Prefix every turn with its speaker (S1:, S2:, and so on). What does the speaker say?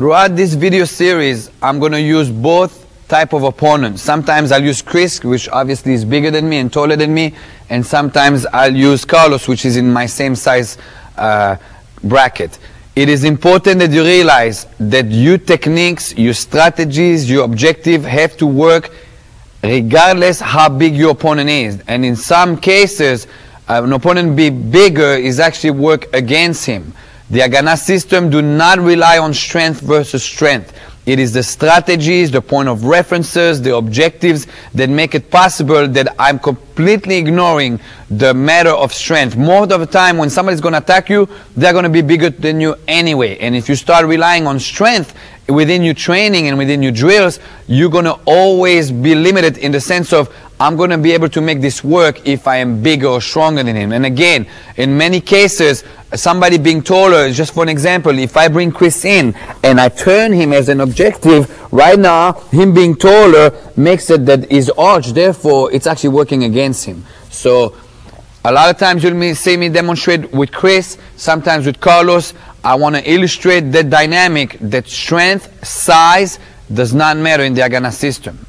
S1: Throughout this video series, I'm going to use both type of opponents. Sometimes I'll use Chris, which obviously is bigger than me and taller than me, and sometimes I'll use Carlos, which is in my same size bracket. It is important that you realize that your techniques, your strategies, your objective have to work regardless how big your opponent is. And in some cases, an opponent be bigger is actually work against him. The Haganah system do not rely on strength versus strength. It is the strategies, the point of references, the objectives that make it possible that I'm completely ignoring the matter of strength. Most of the time when somebody's going to attack you, they're going to be bigger than you anyway. And if you start relying on strength within your training and within your drills, you're going to always be limited in the sense of, I'm going to be able to make this work if I am bigger or stronger than him. And again, in many cases, somebody being taller, just for an example, if I bring Chris in and I turn him as an objective, right now, him being taller makes it that his arch, therefore, it's actually working against him. So, a lot of times you'll see me demonstrate with Chris, sometimes with Carlos. I want to illustrate that dynamic, that strength, size does not matter in the Haganah system.